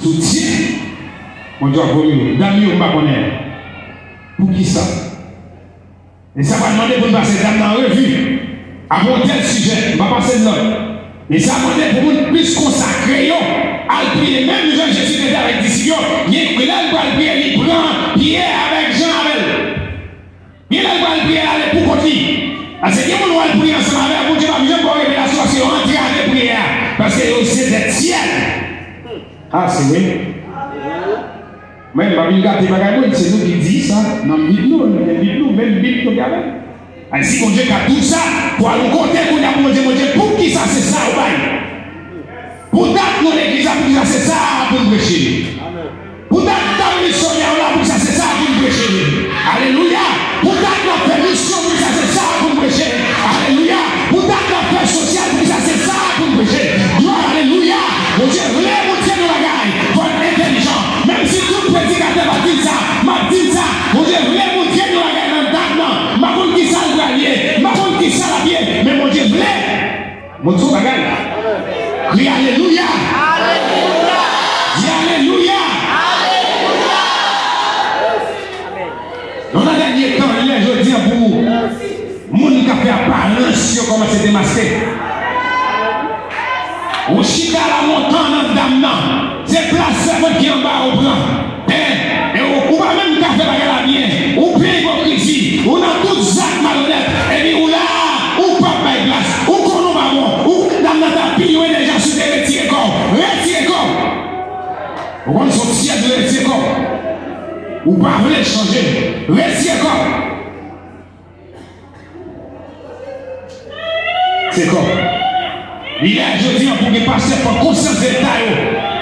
soutien. Mon Dieu, pour nous. D'amis, on va connaître. Pour qui ça? Et ça va demander pour nous passer dans la revue. Avant tel sujet, on va passer de l'autre. Et ça va demander pour nous plus consacrer, à prier. Même Jean Jésus était avec des disciples. Il y a un prier, il prend Pierre avec Jean avec. Il y a un prier, aller pour continuer. Parce que si on doit prier ensemble avec vous, Dieu va bien pour révélation, c'est rentrer à la prière. Parce que c'est des ciels. Ah, c'est vrai. Mais c'est nous qui disons ça. Dans la Bible, même la Bible, si mon Dieu a tout ça, pour nous compter, pour nous dire, mon Dieu, pour qui ça, c'est ça, pour date, nous, l'église, pour ça, c'est ça, pour nous prêcher. Pour date, dans le missionnaire, là, pour ça, c'est ça, pour nous prêcher. Alléluia. Pour date, notre permission, pour ça, c'est ça, pour nous prêcher. Alléluia. Pour date, notre paix sociale, pour ça, c'est ça, pour nous prêcher. Gloire, alléluia. Mon Dieu, voulez, mon Dieu, nous la gagne. Pour être intelligent. Même si tout prédicateur m'a dit ça, mon Dieu, voulez, mon Dieu, nous la gagne dans le temps, non. Ma bonne qui ça, le gagner. Ma bonne qui ça, la bien. Mais mon Dieu, voulez. Mon Dieu, la gagne. Crie alléluia. Alléluia. Dis alléluia. Alléluia. Dans le dernier temps, je dis pour vous, mon qui a fait apparence, comment c'est démasqué. Au chita la montagne dans le c'est place qui est en bas au blanc. Et on va même faire la bien. On paye hypocrisie. On a tout ça malhonnête. Et puis on là, on pas de place. On connaît pas bon. On dans notre pays, on est déjà sur des retirer corps. Retirer corps. On va sortir de retirer corps. Ou pas voulez changer. Retirer corps. C'est quoi? Il y a jeudi pour que passer pour conscience d'État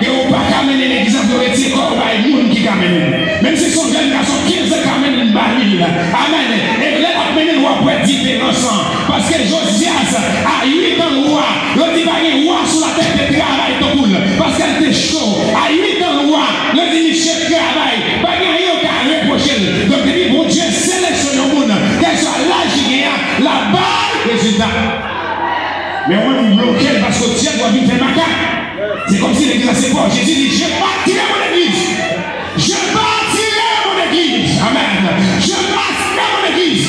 que on pas amener l'église pour retirer corps par les gens qui amènent. Même si son jeune garçon 15 ans qui amène une baril. Amen. Et là amener roi pour être différence parce que Josias a 8 ans roi. Le dit pas roi sur la tête de travail tout boule parce qu'elle était chaud. À 8 ans roi, le dit chef travail. Pas rien au cas reprocher. Donc il dit bon Dieu sélectionne le monde. Quel soit l'âge qui gagne la balle résultat. Mais on est bloqué parce que Dieu doit venir faire ma carte. C'est comme si l'église a ses portes. Jésus dit, je bâtirai mon église. Je bâtirai mon église. Amen. Je bâtirai mon église.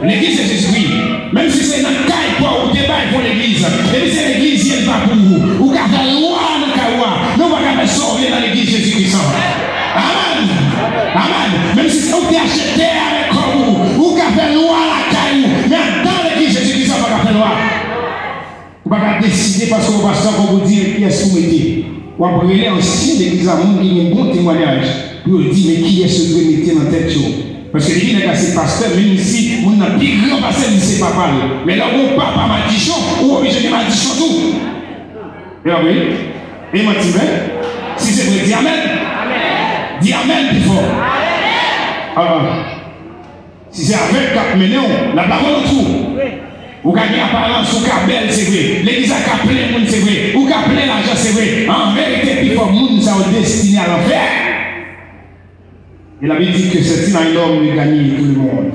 L'église c'est Jésus-Christ. Même si c'est une caille pour débat pour l'église. Et puis c'est l'église, il va pour vous. Ou qu'à faire loi, nous qu'à loi. Nous va faire sauver dans l'église Jésus-Christ. Amen. Amen. Même si c'est où tu acheté avec vous. Ou qu'à faire loi la caille. Mais dans l'église Jésus-Christ, on va faire loi. Vous ne pouvez pas décider parce que le pasteur va vous dire qui est-ce que vous mettez. Vous avez un signe d'église à monde qui a un bon témoignage. Pour vous dire mais qui est-ce que vous mettez dans la tête. Parce que l'église est assez pasteur, même ici, on a plus grand pasteur, il ne sait pas parler. Mais là, on parle pas maldition, ou obligé de maldition tout. Et oui. Et moi, tu veux? Si c'est vrai, dis Amen. Amen. Dis Amen plus fort. Amen. Si c'est avec cap menon, la parole on trouve. Ou gagnez apparence, ou belle, c'est vrai. L'église a plein de monde, c'est vrai. Ou plein l'argent, c'est vrai. En vérité, puis pour monde, ça va destiné à l'enfer. Et la Bible dit que c'est un homme de gagner tout le monde.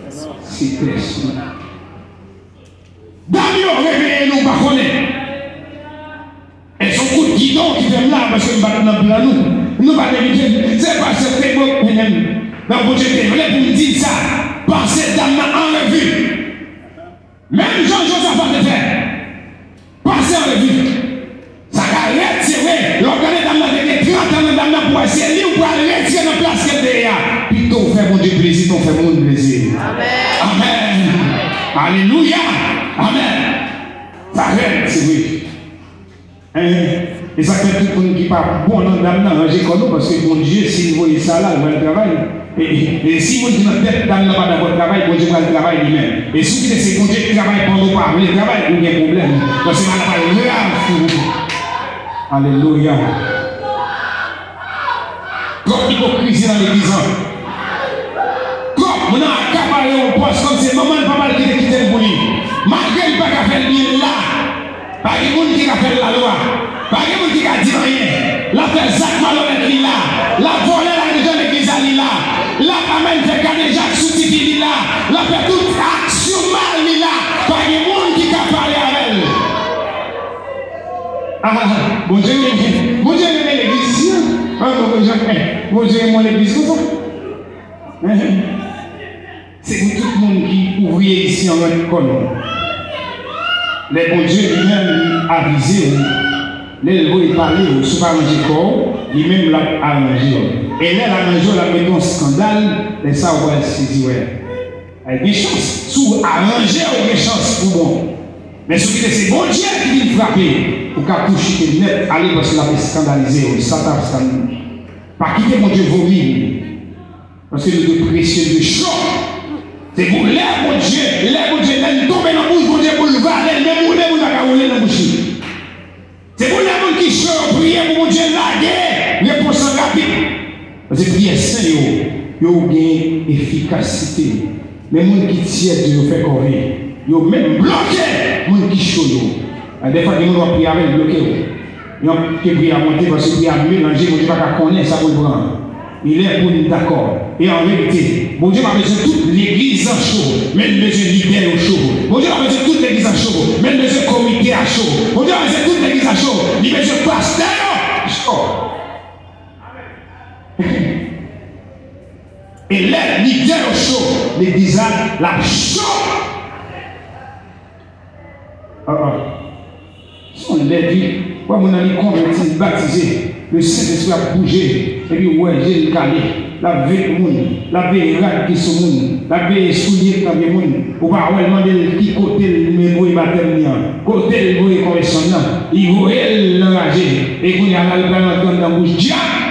C'est précieux. Damien, réveillez-nous, par contre. Et son coup de guidon qui fait là, parce que nous battons dans le nous. Nous battons c'est pas ce que vous avez. Dans votre Dieu, vous me dire ça. Pensez d'Amna en revue. Même Jean-Joseph va le faire. Passez en revue. Ça va retirer. L'organe d'Amna de 30 ans d'Amna pour essayer ou pour retirer la place qu'elle est là. Plutôt fait mon Dieu plaisir, on fait mon plaisir. Amen. Amen. Alléluia. Amen. Ça reste, c'est vrai. Et ça fait tout le monde qui parle bon dans d'Amna, j'ai connu parce que mon Dieu, s'il voyait ça là, il va le travail. Et si vous dites notre tête dans le bas de votre travail, vous dites le travail lui-même. Et si vous dites que Dieu travaille pendant pas, le travail, il y a un problème. Parce que c'est un grave. Alléluia. Comme l'hypocrisie dans l'église. Comme on a accaparé au poste comme c'est maman et papa qui quitté le boulot. Malgré le pas qu'à faire bien là, pas de monde qui a fait la loi, pas de monde qui a dit rien. La fait Zach malhonnête là, la volée la déjà l'église là. La femme fait garder Jacques sous-titré là. La fait toute action mal là. Pas de monde qui a parlé avec elle. Ah, bon Dieu, l'église. Vous avez mon église comme ça. C'est pour tout le monde qui ouvrier ici en école. Les bons Dieu lui-même avisé, les vous parler, vous ne pas manger corps, lui-même l'a arrangé. Et là, l'arrangeur l'a mis un scandale, et ça, on va se dire, ouais. Avec des chances, sous arranger, ou des chances pour bon. Mais ce qui est, c'est bon Dieu qui vient frapper, pour qu'à toucher net, aller parce qu'il a fait scandaliser, ça t'a scandalisé. Pas quitter mon Dieu vomir. Parce que nous devons précieux de chaud. C'est pour l'air, mon Dieu, là, nous tombons dans la bouche, mon Dieu, pour le valer, même où nous avons rouler dans la bouche. C'est pour les gens qui chantent, prier pour mon Dieu, la guerre, réponse rapide. Parce que prier saint, il y a une efficacité. Mais les gens qui tirent, ils font corriger. Ils ont même bloqué les gens qui chantent. Des fois, les gens doivent prier avec bloqué. Ils ont prié à monter parce que prier à mélanger, mon Dieu, pas connaître ça pour le prendre. Il est pour nous d'accord. Et en vérité, mon Dieu m'a besoin de toute l'église en chaud, même besoin de leader au chaud. Mon Dieu m'a besoin de toute l'église en chaud, même besoin de comité à chaud. Mon Dieu m'a besoin de toute l'église à chaud, il besoin de pasteur chaud. Et les leaders au chaud, l'église a la chaud. Si on l'a dit, moi, mon ami converti, baptisé, le Saint-Esprit a bougé, et puis, ouais, j'ai le calé, la vie du monde, la vie rade qui sont monde, la vie soulier dans le monde, ou pas, ouais, demander qui côté le mémoire maternel, côté le mémoire correctionnel, il voulait l'enrager, et qu'on y a la dans la bouche, diable.